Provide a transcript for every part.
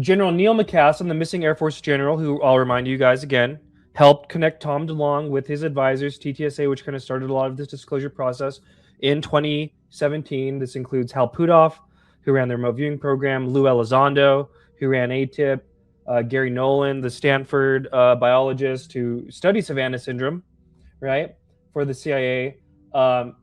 General Neil McCasland, the missing Air Force general, who I'll remind you guys again, helped connect Tom DeLonge with his advisors, TTSA, which kind of started a lot of this disclosure process in 2017. This includes Hal Puthoff, who ran the remote viewing program, Lou Elizondo, who ran ATIP, Gary Nolan, the Stanford biologist who studied Savannah syndrome, right, for the CIA.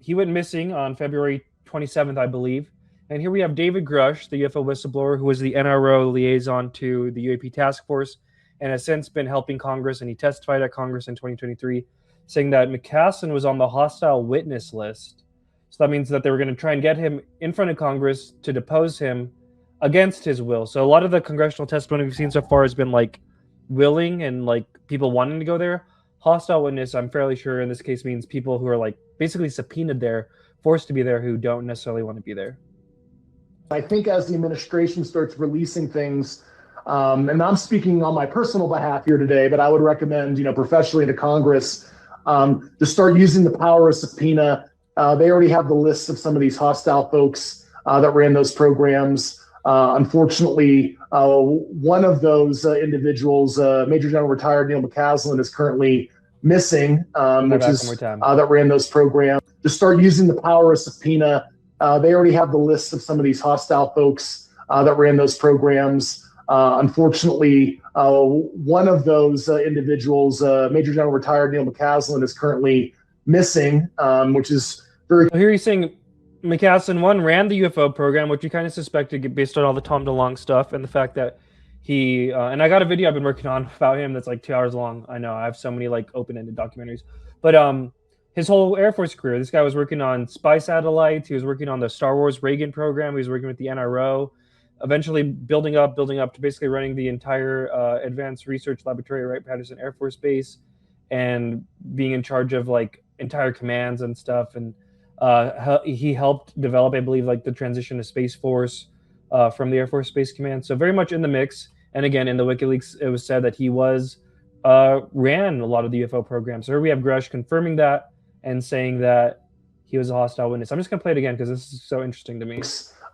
He went missing on February 27th, I believe. And here we have David Grusch, the UFO whistleblower, who was the NRO liaison to the UAP task force and has since been helping Congress. And he testified at Congress in 2023, saying that McCaslin was on the hostile witness list. So that means that they were going to try and get him in front of Congress to depose him against his will. So a lot of the congressional testimony we've seen so far has been like willing and like people wanting to go there. Hostile witness, I'm fairly sure in this case means people who are like basically subpoenaed there, forced to be there, who don't necessarily want to be there. I think as the administration starts releasing things, and I'm speaking on my personal behalf here today, but I would recommend, professionally to Congress, to start using the power of subpoena. They already have the list of some of these hostile folks that ran those programs. Unfortunately, one of those individuals, Major General retired Neil McCasland, is currently missing, that ran those programs. To start using the power of subpoena. They already have the list of some of these hostile folks that ran those programs. Unfortunately, one of those individuals, Major General retired Neil McCasland, is currently missing, which is very. Here he's saying McCaslin, one, ran the UFO program, which you kind of suspected based on all the Tom DeLonge stuff and the fact that he, and I got a video I've been working on about him that's like 2 hours long. I know I have so many like open-ended documentaries, but his whole Air Force career, this guy was working on spy satellites. He was working on the Star Wars Reagan program. He was working with the NRO, eventually building up to basically running the entire advanced research laboratory at Wright-Patterson Air Force Base and being in charge of like entire commands and stuff. And he helped develop, I believe, like the transition to Space Force from the Air Force Space Command. So very much in the mix. And again, in the WikiLeaks, it was said that he ran a lot of the UFO programs. So here we have Grusch confirming that and saying that he was a hostile witness. I'm just going to play it again because this is so interesting to me.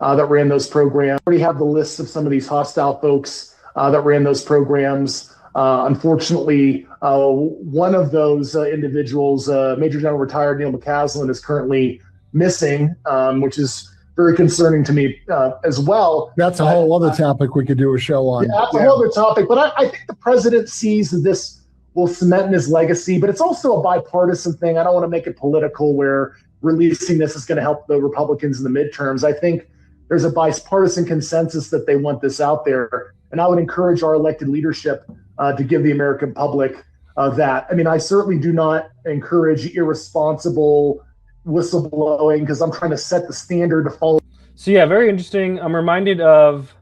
That ran those programs. We already have the list of some of these hostile folks that ran those programs. Unfortunately, one of those individuals, Major General retired Neil McCasland, is currently missing, which is very concerning to me as well. That's a whole other topic we could do a show on. Yeah, that's a whole other topic. But I think the president sees that this will cement in his legacy, but it's also a bipartisan thing. I don't want to make it political where releasing this is going to help the Republicans in the midterms. I think there's a bipartisan consensus that they want this out there. And I would encourage our elected leadership to give the American public that. I mean, I certainly do not encourage irresponsible whistleblowing because I'm trying to set the standard to follow. So yeah, very interesting. I'm reminded of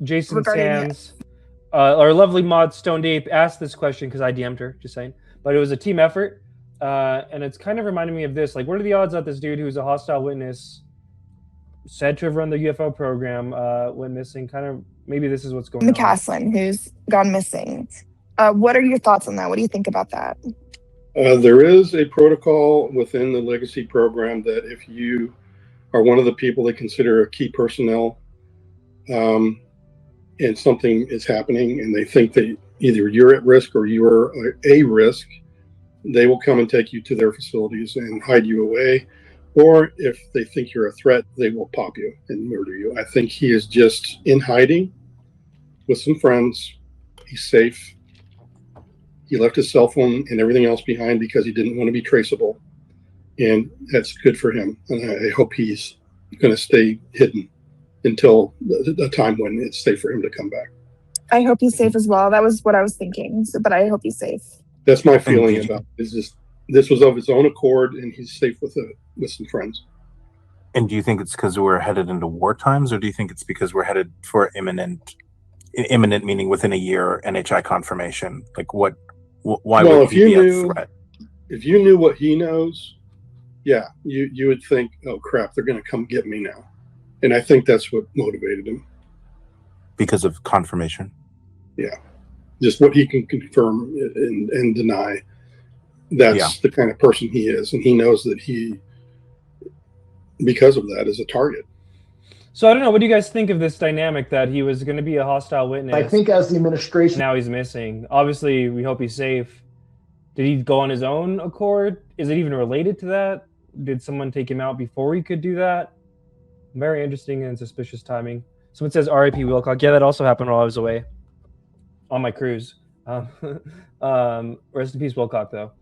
Jason Sands. Our lovely mod Stoned Ape asked this question because I DM'd her, just saying. But it was a team effort. And it's kind of reminding me of this. Like, what are the odds that this dude who's a hostile witness, said to have run the UFO program, went missing? Kind of, maybe this is what's going on. McCaslin, who's gone missing. What are your thoughts on that? What do you think about that? There is a protocol within the legacy program that if you are one of the people they consider a key personnel, and something is happening and they think that either you're at risk or you're a risk, they will come and take you to their facilities and hide you away. Or if they think you're a threat, they will pop you and murder you. I think he is just in hiding with some friends. He's safe. He left his cell phone and everything else behind because he didn't want to be traceable. And that's good for him. And I hope he's going to stay hidden until the time when it's safe for him to come back. I hope he's safe as well. That was what I was thinking. So, but I hope he's safe. That's my feeling about it. Is just this was of his own accord, and he's safe with some friends. And do you think it's because we're headed into war times, or do you think it's because we're headed for imminent meaning within a year NHI confirmation? Like what? Why would he be a threat? If you knew what he knows, yeah, you would think, oh crap, they're going to come get me now. And I think that's what motivated him. Because of confirmation? Yeah. Just what he can confirm and deny. That's the kind of person he is. And he knows that he, because of that, is a target. So I don't know. What do you guys think of this dynamic that he was going to be a hostile witness? I think as the administration, now he's missing. Obviously, we hope he's safe. Did he go on his own accord? Is it even related to that? Did someone take him out before he could do that? Very interesting and suspicious timing. Someone says R.I.P. Wilcock. Yeah, that also happened while I was away on my cruise. Rest in peace, Wilcock, though.